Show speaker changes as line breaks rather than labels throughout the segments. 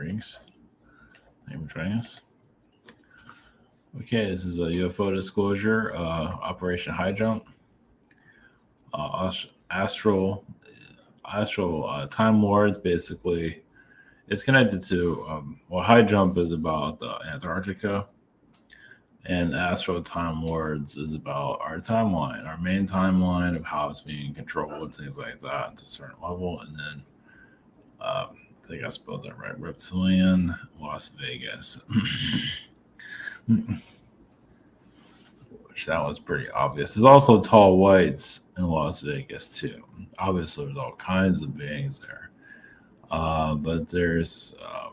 Greetings. Thank you for joining us. Okay, this is a UFO disclosure, Operation Highjump. Astral Timelords, basically, it's connected to, Highjump is about Antarctica, and Astral Timelords is about our timeline, our main timeline of how it's being controlled, things like that, to a certain level. And then, I think I spelled that right, Reptilian, Las Vegas. Which that was pretty obvious. There's also tall whites in Las Vegas too. Obviously, there's all kinds of beings there. But there's, I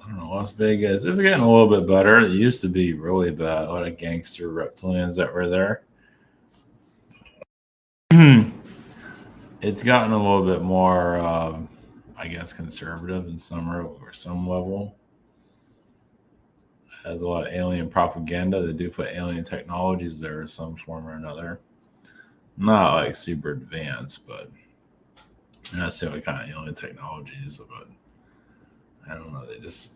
don't know, Las Vegas is getting a little bit better. It used to be really bad. A lot of gangster reptilians that were there. It's gotten a little bit more, I guess, conservative in some level. Has a lot of alien propaganda. They do put alien technologies there in some form or another. Not like super advanced, but I'm not saying what kind of alien technologies, but I don't know. They just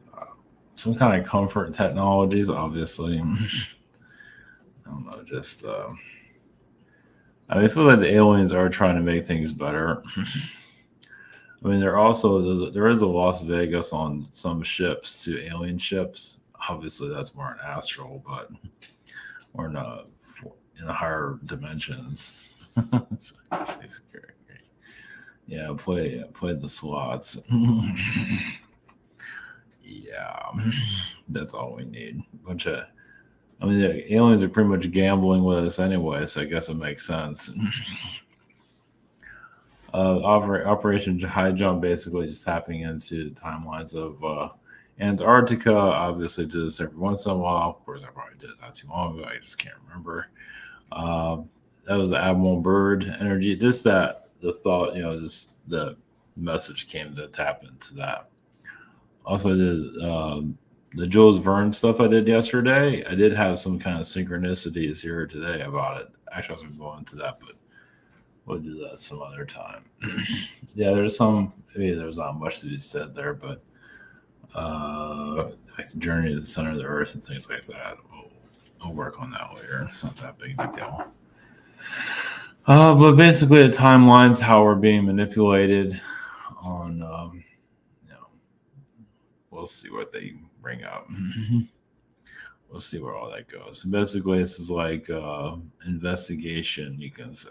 some kind of comfort technologies, obviously. I don't know. Just I feel like the aliens are trying to make things better. I mean, there is a Las Vegas on some ships too, alien ships. Obviously, that's more an astral, but or in a higher dimensions. Yeah, play the slots. Yeah, that's all we need. The aliens are pretty much gambling with us anyway, so I guess it makes sense. Operation Highjump, basically just tapping into the timelines of Antarctica. Obviously, do this every once in a while. Of course, I probably did it not too long ago. I just can't remember. That was the Admiral Byrd energy. Just that the thought, just the message came to tap into that. Also, I did the Jules Verne stuff I did yesterday. I did have some kind of synchronicities here today about it. Actually, I was going to go into that, but we'll do that some other time. Yeah, there's not much to be said there, but like the journey to the center of the earth and things like that. We'll work on that later. It's not that big a deal. But basically, the timelines, how we're being manipulated on, we'll see what they bring up. We'll see where all that goes. So basically, this is like investigation, you can say.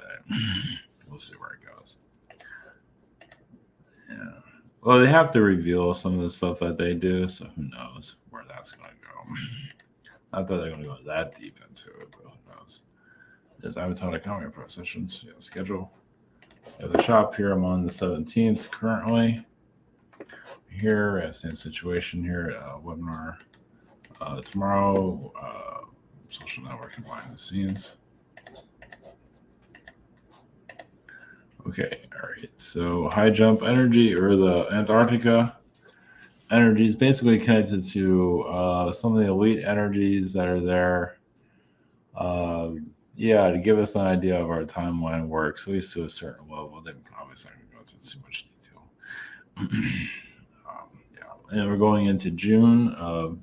We'll see where it goes. Yeah. Well, they have to reveal some of the stuff that they do, so who knows where that's going to go. Not that they're going to go that deep into it, but who knows. There's Avatar Accounting Pro sessions. Schedule. I have the shop here. I'm on the 17th currently. Here, same situation here. Webinar tomorrow. Social networking behind the scenes. Okay, all right. So Highjump energy, or the Antarctica energy, is basically connected to some of the elite energies that are there. To give us an idea of our timeline works, at least to a certain level. They obviously not going to go into too much detail. And we're going into June, in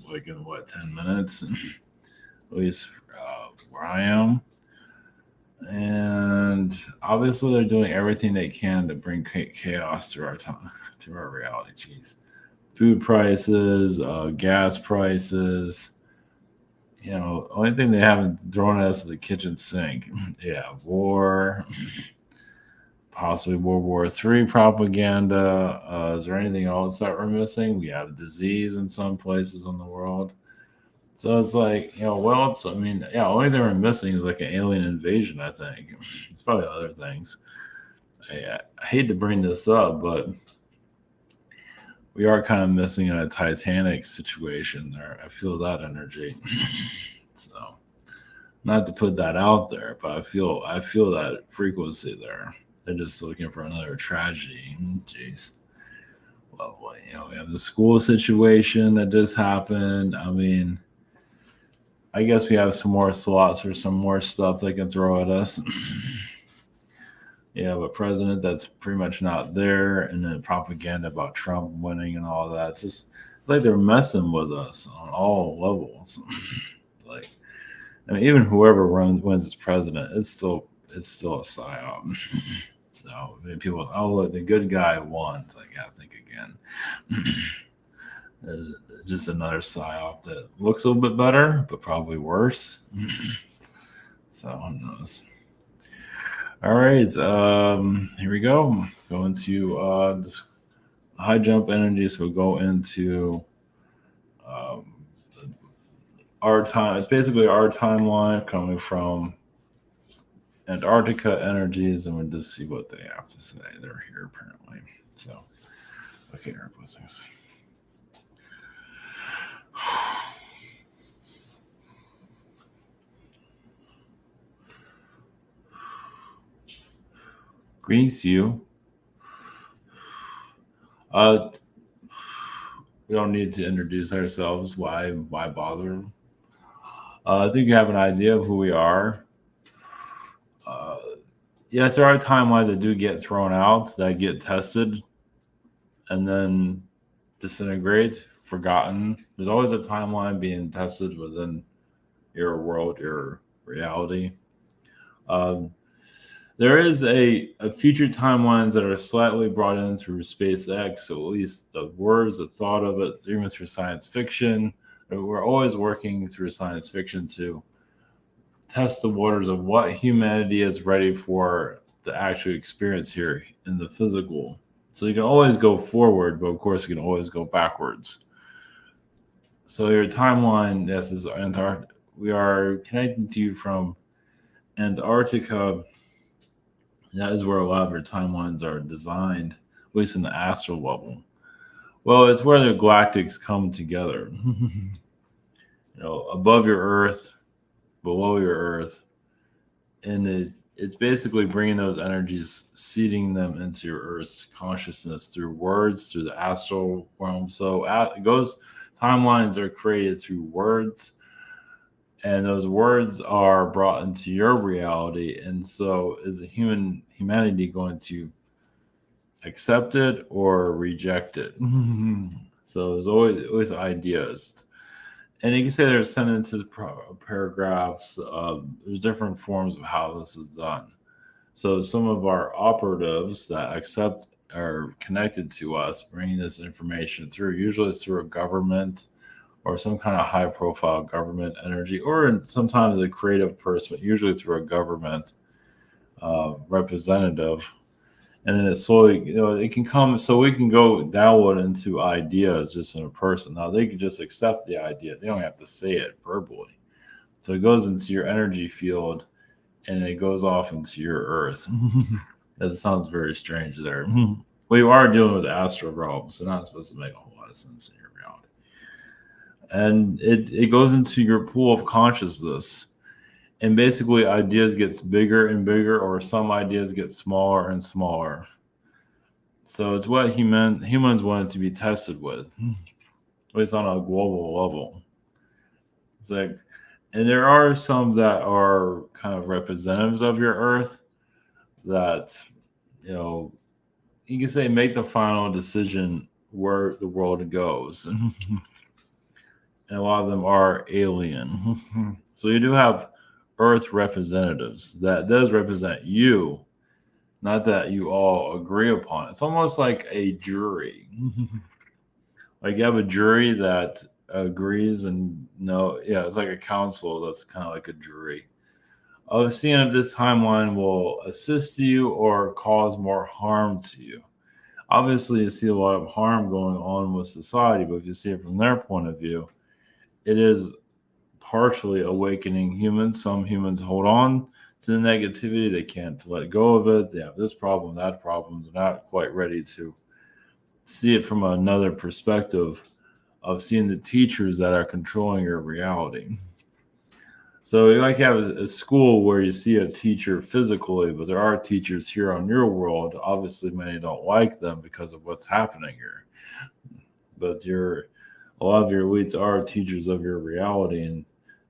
10 minutes, at least where I am. And obviously, they're doing everything they can to bring chaos to our time, to our reality. Jeez, food prices, gas prices. Only thing they haven't thrown at us is the kitchen sink. Yeah, war, possibly World War III propaganda. Is there anything else that we're missing? We have disease in some places in the world. So it's like, only thing we're missing is like an alien invasion, I think. It's probably other things. I hate to bring this up, but we are kind of missing a Titanic situation there. I feel that energy. So, not to put that out there, but I feel that frequency there. They're just looking for another tragedy. Jeez. Well, we have the school situation that just happened. I guess we have some more slots or some more stuff they can throw at us. You have a president that's pretty much not there, and then propaganda about Trump winning and all that. It's like they're messing with us on all levels. It's like, I mean, even whoever wins as president, it's still a psyop. So I mean, people, oh look, the good guy won. It's like, yeah, think again. Just another psyop that looks a little bit better, but probably worse. So who knows? All right, here we go. Go into this high jump energy. So we'll go into um, our time. It's basically our timeline coming from Antarctica energies, and we'll just see what they have to say. They're here apparently. So, okay, our blessings. Greetings to you. We don't need to introduce ourselves. Why bother? I think you have an idea of who we are. Uh, yes, there are timelines that do get thrown out, that get tested, and then disintegrate, forgotten. There's always a timeline being tested within your world, your reality. Um, there is a future timelines that are slightly brought in through SpaceX, so at least the words, the thought of it, even through science fiction. We're always working through science fiction to test the waters of what humanity is ready for to actually experience here in the physical. So you can always go forward, but of course you can always go backwards. So your timeline, yes, is Antarctica. We are connecting to you from Antarctica. That is where a lot of your timelines are designed, at least in the astral level. Well, it's where the galactics come together. Above your Earth, below your Earth, and it's basically bringing those energies, seeding them into your Earth's consciousness through words, through the astral realm. So it goes. Timelines are created through words, and those words are brought into your reality. And so, is humanity going to accept it or reject it? So there's always ideas. And you can say there's sentences, paragraphs. There's different forms of how this is done. So some of our operatives that accept are connected to us, bringing this information through. Usually it's through a government or some kind of high-profile government energy, or sometimes a creative person, but usually through a government representative. And then it's slowly, it can come, so we can go download into ideas just in a person. Now they can just accept the idea; they don't have to say it verbally. So it goes into your energy field, and it goes off into your Earth. That sounds very strange there. We are dealing with the astral realm, so not supposed to make a whole lot of sense in your reality. And it goes into your pool of consciousness. And basically ideas gets bigger and bigger, or some ideas get smaller and smaller. So it's what humans wanted to be tested with, at least on a global level. It's like, and there are some that are kind of representatives of your Earth that, you can say make the final decision where the world goes. And a lot of them are alien. So you do have Earth representatives that does represent you, not that you all agree upon it. It's almost like a jury. Like you have a jury that agrees and no, yeah, it's like a council that's kind of like a jury. Of seeing if this timeline will assist you or cause more harm to you. Obviously, you see a lot of harm going on with society, but if you see it from their point of view, it is partially awakening humans. Some humans hold on to the negativity. They can't let go of it. They have this problem, that problem. They're not quite ready to see it from another perspective of seeing the teachers that are controlling your reality. So you like have a school where you see a teacher physically, but there are teachers here on your world. Obviously, many don't like them because of what's happening here. But a lot of your elites are teachers of your reality, and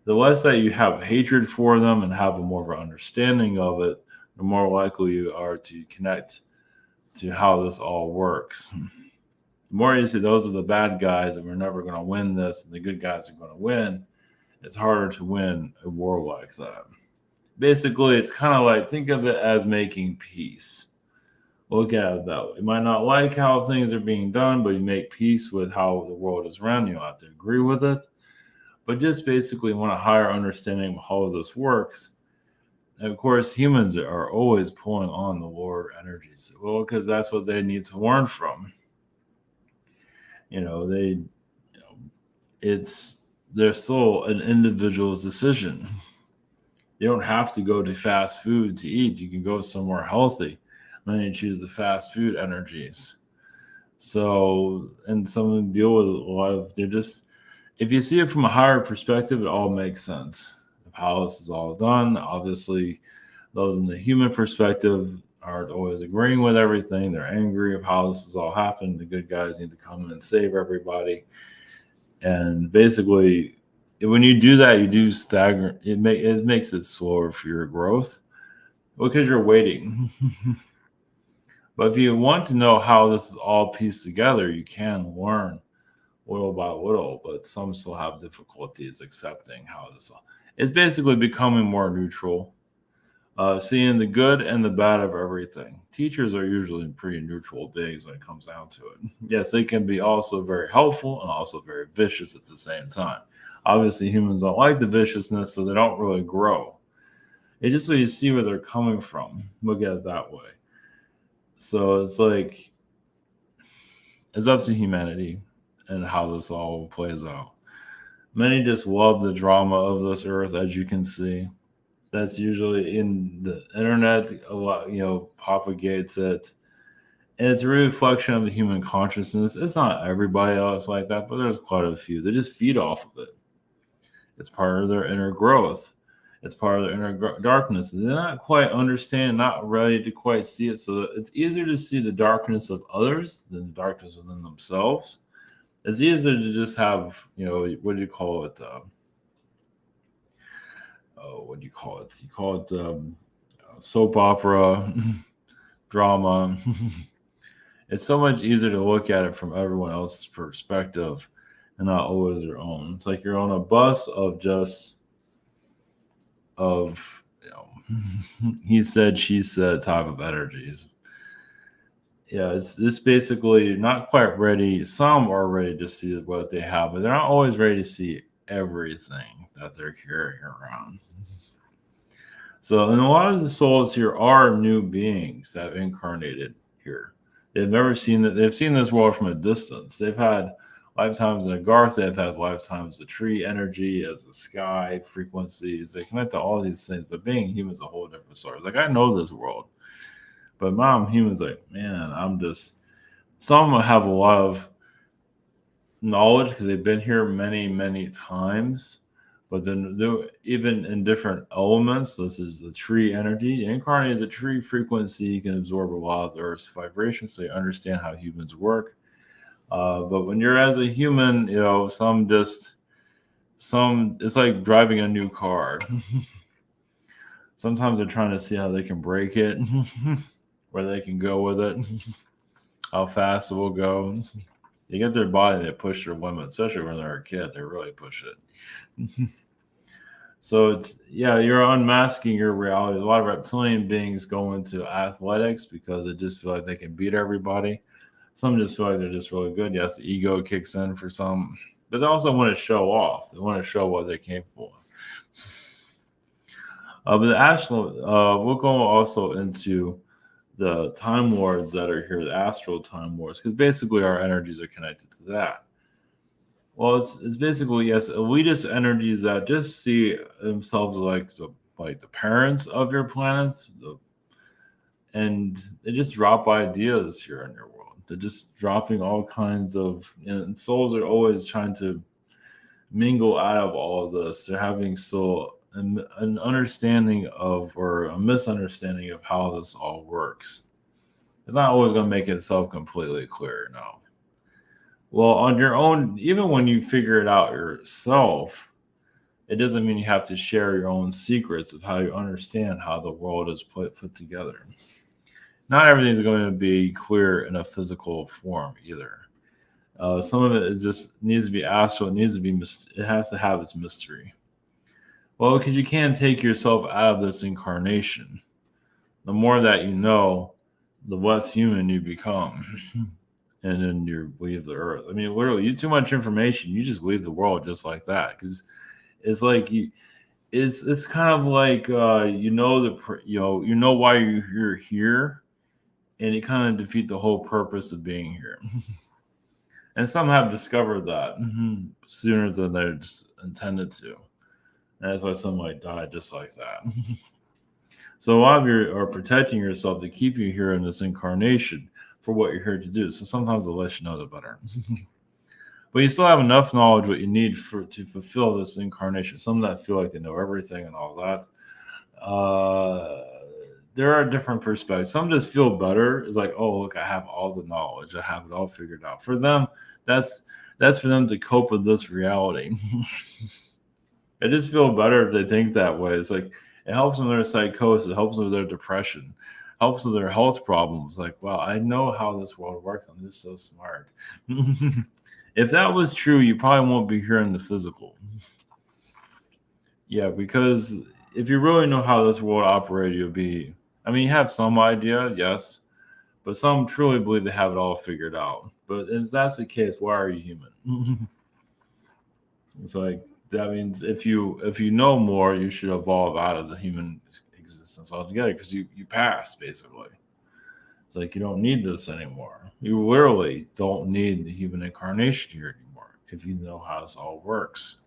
the less that you have hatred for them and have a more of an understanding of it, the more likely you are to connect to how this all works. The more you say those are the bad guys and we're never going to win this, and the good guys are going to win, it's harder to win a war like that. Basically, it's kind of like, think of it as making peace. Look at it that way. You might not like how things are being done, but you make peace with how the world is run. You don't have to agree with it, but just basically want a higher understanding of how this works. And of course, humans are always pulling on the lower energies. Well, because that's what they need to learn from. It's their soul an individual's decision. You don't have to go to fast food to eat. You can go somewhere healthy. Then you choose the fast food energies. So, and some of them deal with a lot of, they're just, if you see it from a higher perspective, it all makes sense of how this is all done. Obviously, those in the human perspective aren't always agreeing with everything. They're angry of how this has all happened. The good guys need to come in and save everybody. And basically, when you do that, you do stagnate. It makes it slower for your growth because you're waiting. But if you want to know how this is all pieced together, you can learn little by little. But some still have difficulties accepting how this all. It's basically becoming more neutral, seeing the good and the bad of everything. Teachers are usually pretty neutral beings when it comes down to it. Yes, they can be also very helpful and also very vicious at the same time. Obviously, humans don't like the viciousness, so they don't really grow. It's just when you see where they're coming from. Look at it that way. So it's like, it's up to humanity and how this all plays out. Many just love the drama of this earth, as you can see. That's usually in the internet, a lot, propagates it. And it's a reflection of the human consciousness. It's not everybody else like that, but there's quite a few. They just feed off of it. It's part of their inner growth. It's part of their inner darkness. They're not quite understand, not ready to quite see it. So it's easier to see the darkness of others than the darkness within themselves. It's easier to just have, what do you call it? What do you call it? You call it soap opera, drama. It's so much easier to look at it from everyone else's perspective and not always your own. It's like you're on a bus of he said, she said type of energies. Yeah, it's basically not quite ready. Some are ready to see what they have, but they're not always ready to see everything that they're carrying around. So, and a lot of the souls here are new beings that have incarnated here. They've never seen that. They've seen this world from a distance. They've had lifetimes in a garth. They've had lifetimes of tree energy, as the sky frequencies. They connect to all these things. But being human is a whole different story. It's like, I know this world, but mom, humans like, man, I'm just. Some have a lot of knowledge because they've been here many, many times. But then, even in different elements, this is the tree energy. Incarnate is a tree frequency. You can absorb a lot of the Earth's vibrations, so you understand how humans work. But when you're as a human, it's like driving a new car. Sometimes they're trying to see how they can break it, where they can go with it, how fast it will go. They get their body, they push their limits, especially when they're a kid. They really push it. So you're unmasking your reality. A lot of reptilian beings go into athletics because they just feel like they can beat everybody. Some just feel like they're just really good. Yes, the ego kicks in for some, but they also want to show off. They want to show what they're capable of. But the Astral, we'll go also into the Timelords that are here, the Astral Timelords, because basically our energies are connected to that. Well, it's basically, yes, elitist energies that just see themselves like the parents of your planets, and they just drop ideas here in your world. They're just dropping all kinds of, and souls are always trying to mingle out of all of this. They're having an understanding of, or a misunderstanding of how this all works. It's not always going to make itself completely clear, no. Well, on your own, even when you figure it out yourself, It doesn't mean you have to share your own secrets of how you understand how the world is put together. Not everything is going to be clear in a physical form either. Some of it is just needs to be astral. It needs to be. It has to have its mystery. Well, because you can't take yourself out of this incarnation. The more that you know, the less human you become, and then you leave the earth. I mean, literally, you too much information, you just leave the world just like that. Because it's like it's kind of like you know why you're here, and it kind of defeat the whole purpose of being here. And some have discovered that sooner than they're just intended to. And that's why some might die just like that. So a lot of you are protecting yourself to keep you here in this incarnation for what you're here to do. So sometimes the less you know, the better. But you still have enough knowledge what you need to fulfill this incarnation. Some that feel like they know everything and all that. There are different perspectives. Some just feel better. It's like, oh, look, I have all the knowledge. I have it all figured out. For them, that's for them to cope with this reality. It just feel better if they think that way. It's like it helps them with their psychosis. It helps them with their depression. Helps with their health problems. Like, wow, I know how this world works. I'm just so smart. If that was true, you probably won't be here in the physical. Yeah, because if you really know how this world operates, you'll be. I mean, you have some idea, yes, but some truly believe they have it all figured out. But if that's the case, why are you human? It's like that means if you know more, you should evolve out of the human existence altogether because you pass basically. It's like you don't need this anymore. You literally don't need the human incarnation here anymore if you know how this all works.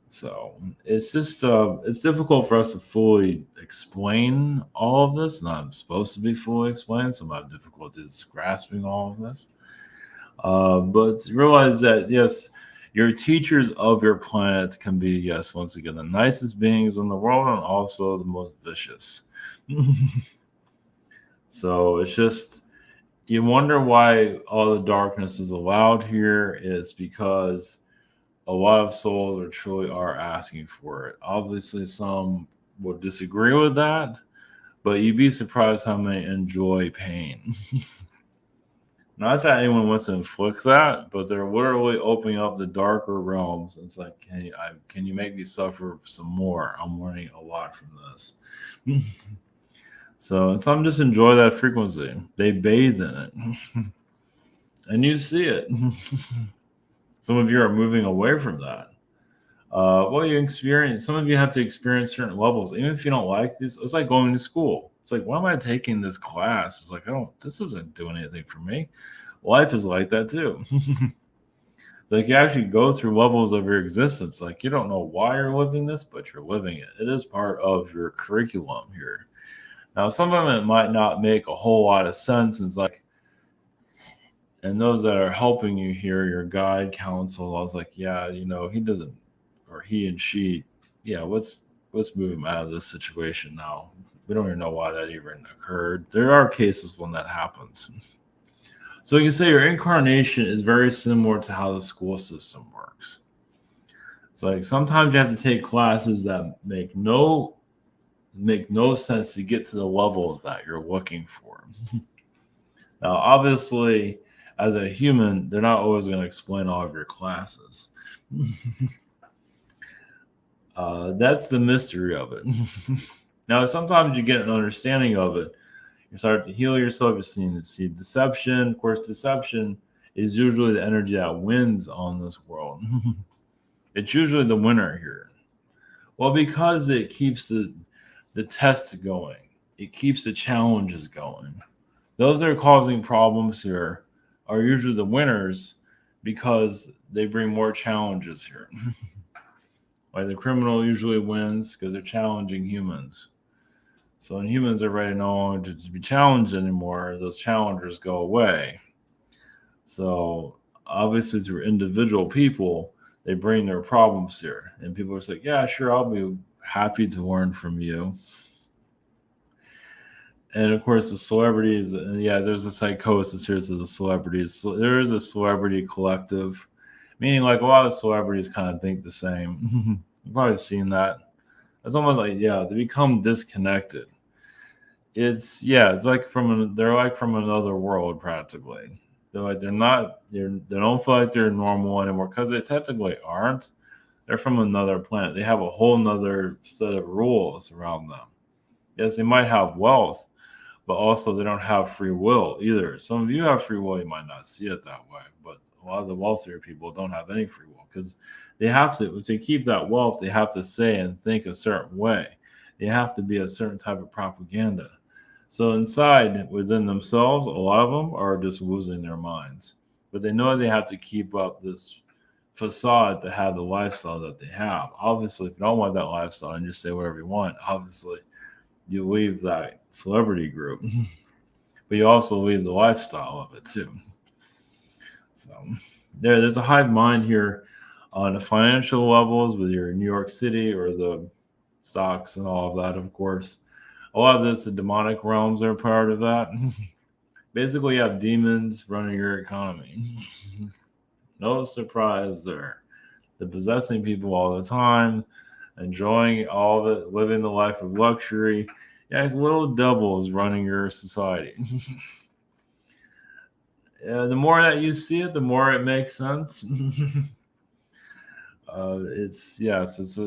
So it's just it's difficult for us to fully explain all of this. Not supposed to be fully explained. Some have difficulties grasping all of this. But realize that yes, your teachers of your planet can be yes, once again, the nicest beings in the world and also the most vicious. So it's just you wonder why all the darkness is allowed here. It's because a lot of souls are asking for it. Obviously, some will disagree with that, but you'd be surprised how many enjoy pain. Not that anyone wants to inflict that, but they're literally opening up the darker realms. It's like, can you make me suffer some more? I'm learning a lot from this. So, and some just enjoy that frequency. They bathe in it, and you see it. Some of you are moving away from that. Well, you experience. Some of you have to experience certain levels, even if you don't like this. It's like going to school. It's like, why am I taking this class? It's like, this isn't doing anything for me. Life is like that too. It's like you actually go through levels of your existence. Like you don't know why you're living this, but you're living it. It is part of your curriculum here. Now, some of it might not make a whole lot of sense. It's like, and those that are helping you here, your guide, counsel, I was like, yeah, he doesn't, or he and she, yeah, let's move him out of this situation now. We don't even know why that even occurred. There are cases when that happens. So you can say your incarnation is very similar to how the school system works. It's like sometimes you have to take classes that make no sense to get to the level that you're looking for. Now, obviously, as a human, they're not always going to explain all of your classes. That's the mystery of it. Now, sometimes you get an understanding of it. You start to heal yourself. You see deception. Of course, deception is usually the energy that wins on this world. It's usually the winner here. Well, because it keeps the tests going. It keeps the challenges going. Those that are causing problems here are usually the winners because they bring more challenges here. Like the criminal usually wins because they're challenging humans. So when humans are ready no longer to be challenged anymore, those challengers go away. So obviously through individual people, they bring their problems here. And people are like, yeah, sure, I'll be happy to learn from you. And of course, the celebrities, and yeah, there's a psychosis here to the celebrities. So there is a celebrity collective, meaning like a lot of celebrities kind of think the same. You've probably seen that. It's almost like, yeah, they become disconnected. It's like they're like from another world practically. They're like they don't feel like they're normal anymore because they technically aren't. They're from another planet. They have a whole nother set of rules around them. Yes, they might have wealth, but also they don't have free will either. Some of you have free will, you might not see it that way, but a lot of the wealthier people don't have any free will because they have to keep that wealth, they have to say and think a certain way. They have to be a certain type of propaganda. So inside, within themselves, a lot of them are just losing their minds. But they know they have to keep up this facade to have the lifestyle that they have. Obviously, if you don't want that lifestyle and just say whatever you want, obviously you leave that celebrity group, but you also leave the lifestyle of it too. So there's a hive mind here on the financial levels with your New York City or the stocks and all of that, of course. A lot of this, the demonic realms are part of that. Basically, you have demons running your economy. No surprise there. They're possessing people all the time, enjoying all of it, living the life of luxury. Yeah, little devils running your society. The more that you see it, the more it makes sense. It's yes, it's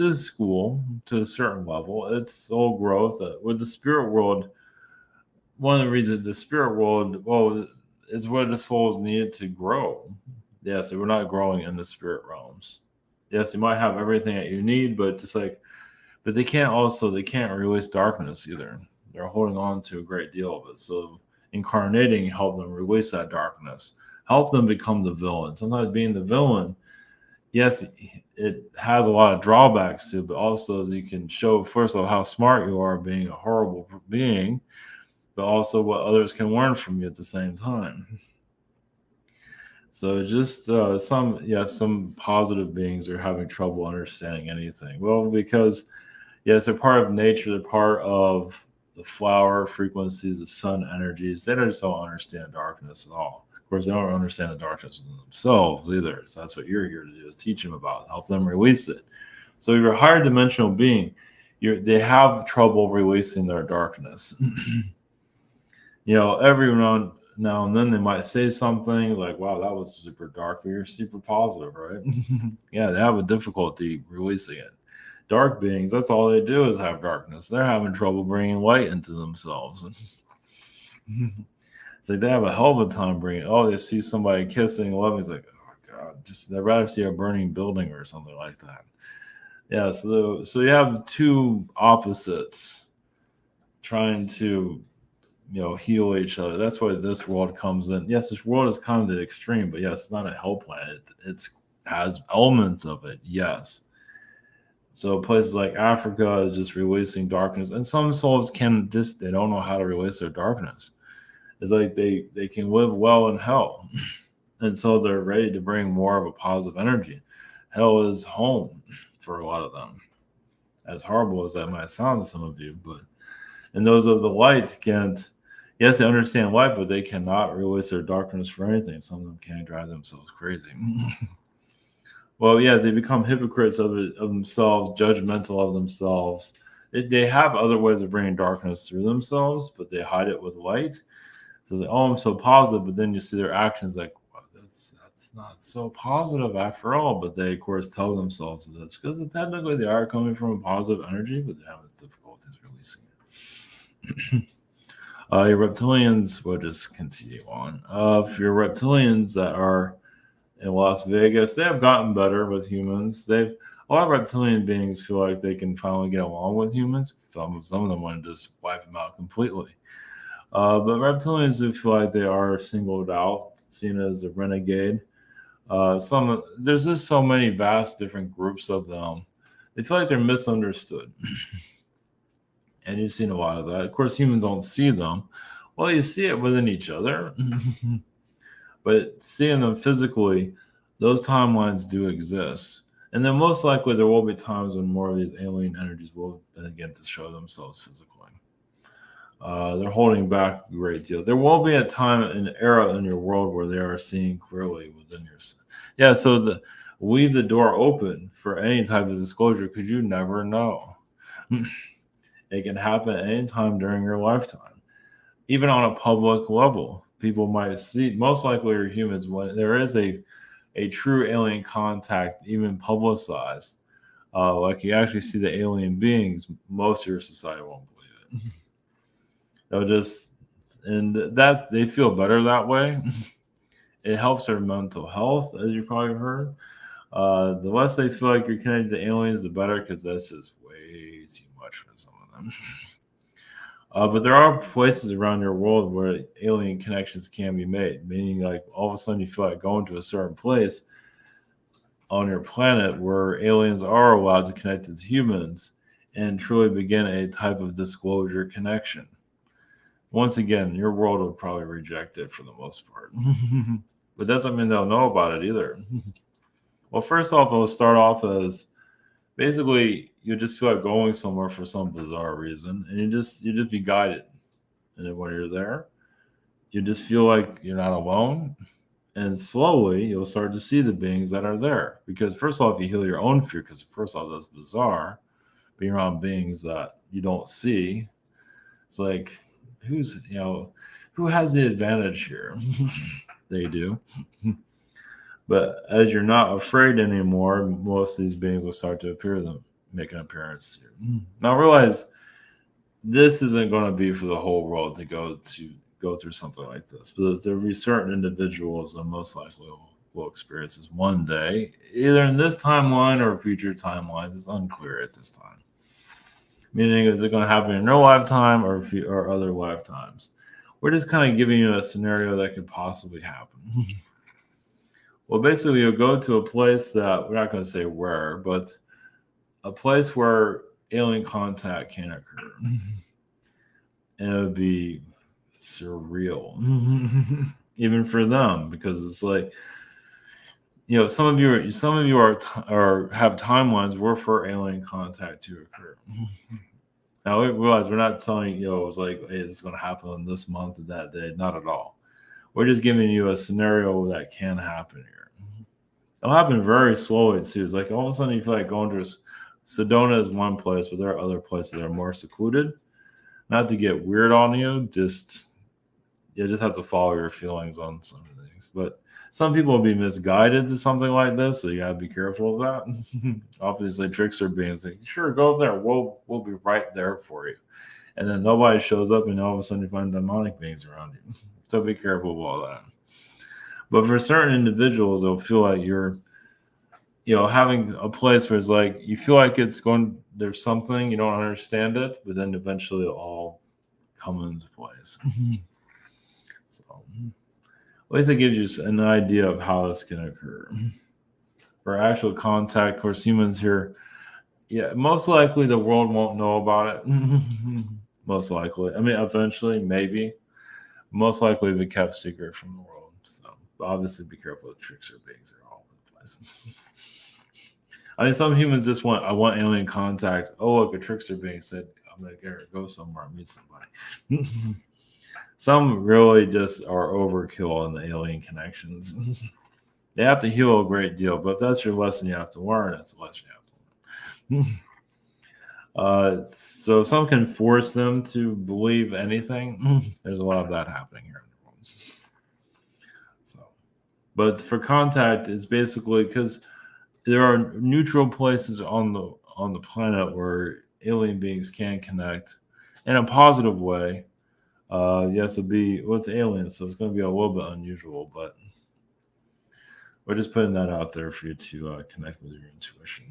a school to a certain level. It's soul growth with the spirit world. One of the reasons the spirit world, well, is where the soul is needed to grow. Yes, we're not growing in the spirit realms. Yes, you might have everything that you need, but just like, but they can't release darkness either. They're holding on to a great deal of it. So incarnating help them release that darkness, help them become the villain. Sometimes being the villain, yes, it has a lot of drawbacks to it, but also you can show first of all how smart you are being a horrible being, but also what others can learn from you at the same time. So just some positive beings are having trouble understanding anything. Well, because yes, they're part of nature, they're part of the flower frequencies, the sun energies. They just don't understand darkness at all. Of course, they don't understand the darkness themselves either. So that's what you're here to do, is teach them about, help them release it. So if you're a higher dimensional being, they have trouble releasing their darkness. Every now and then they might say something like, wow, that was super dark, but you're super positive, right? Yeah, they have a difficulty releasing it. Dark beings, that's all they do is have darkness. They're having trouble bringing light into themselves. It's like they have a hell of a time bringing. Oh, they see somebody kissing, loving. It's like, oh god, just they'd rather see a burning building or something like that. Yeah, so you have two opposites trying to heal each other. That's why this world comes in. Yes, this world is kind of the extreme, but yes, it's not a hell planet. It's has elements of it. Yes. So places like Africa is just releasing darkness, and some souls they don't know how to release their darkness. It's like they can live well in hell, and so they're ready to bring more of a positive energy. Hell is home for a lot of them. As horrible as that might sound to some of you, but and those of the light can't. Yes, they understand light, but they cannot release their darkness for anything. Some of them can't drive themselves crazy. Well, yeah, they become hypocrites of themselves, judgmental of themselves. They have other ways of bringing darkness through themselves, but they hide it with light. So it's like, oh, I'm so positive, but then you see their actions like, well, that's not so positive after all. But they, of course, tell themselves this because technically they are coming from a positive energy, but they're having difficulties releasing it. Your reptilians, we'll just continue on. For your reptilians that are in Las Vegas, they have gotten better with humans. A lot of reptilian beings feel like they can finally get along with humans. Some of them want to just wipe them out completely. But reptilians do feel like they are singled out, seen as a renegade. There's just so many vast different groups of them. They feel like they're misunderstood. And you've seen a lot of that. Of course, humans don't see them. Well, you see it within each other. But seeing them physically, those timelines do exist. And then most likely there will be times when more of these alien energies will begin to show themselves physically. They're holding back a great deal. There will be a time, an era in your world where they are seeing clearly within your. Yeah, so leave the door open for any type of disclosure because you never know. It can happen anytime during your lifetime, even on a public level. People might see, most likely are humans, when there is a true alien contact, even publicized. Like you actually see the alien beings, most of your society won't believe it. They'll just, and that they feel better that way. It helps their mental health, as you probably heard. The less they feel like you're connected to aliens, the better, because that's just way too much for some of them. But there are places around your world where alien connections can be made, meaning like all of a sudden you feel like going to a certain place on your planet where aliens are allowed to connect as humans and truly begin a type of disclosure connection. Once again, your world will probably reject it for the most part. But doesn't mean they'll know about it either. Well, first off, it'll start off as basically you just feel like going somewhere for some bizarre reason, and you just be guided. And then when you're there, you just feel like you're not alone, and slowly you'll start to see the beings that are there. Because first off, you heal your own fear. Because first off, that's bizarre being around beings that you don't see. It's like who has the advantage here? They do. But as you're not afraid anymore, most of these beings will start to appear, them make an appearance here. Now realize this isn't going to be for the whole world to go through something like this. But there will be certain individuals that most likely will experience this one day, either in this timeline or future timelines. It's unclear at this time. Meaning, is it going to happen in your lifetime or other lifetimes? We're just kind of giving you a scenario that could possibly happen. Well, basically, you'll go to a place that we're not going to say where, but a place where alien contact can occur. And it would be surreal, even for them, because it's like, some of you are have timelines where for alien contact to occur. Now we realize we're not telling it's like, hey, it's going to happen on this month and that day. Not at all. We're just giving you a scenario that can happen here. It'll happen very slowly too. It's like all of a sudden you feel like going to Sedona is one place, but there are other places that are more secluded. Not to get weird on you, just have to follow your feelings on some things. But some people will be misguided to something like this, so you gotta be careful of that. Obviously, trickster beings like, sure, go there. We'll be right there for you. And then nobody shows up, and all of a sudden you find demonic beings around you. So be careful of all that. But for certain individuals, they'll feel like you're, having a place where it's like you feel like there's something, you don't understand it, but then eventually it'll all come into place. So at least it gives you an idea of how this can occur. For actual contact, of course, humans here, most likely the world won't know about it. Most likely. I mean, eventually, maybe. Most likely be kept secret from the world. So obviously be careful of trickster beings are all over the place. I mean, some humans just I want alien contact. Oh, look, a trickster being said, I'm going to go somewhere and meet somebody. Some really just are overkill in the alien connections. They have to heal a great deal, but if that's your lesson you have to learn, it's a lesson you have to learn. So some can force them to believe anything. There's a lot of that happening here in the world. So, but for contact, it's basically because there are neutral places on the planet where alien beings can connect in a positive way. Yes, it's aliens, so it's going to be a little bit unusual, but we're just putting that out there for you to connect with your intuition.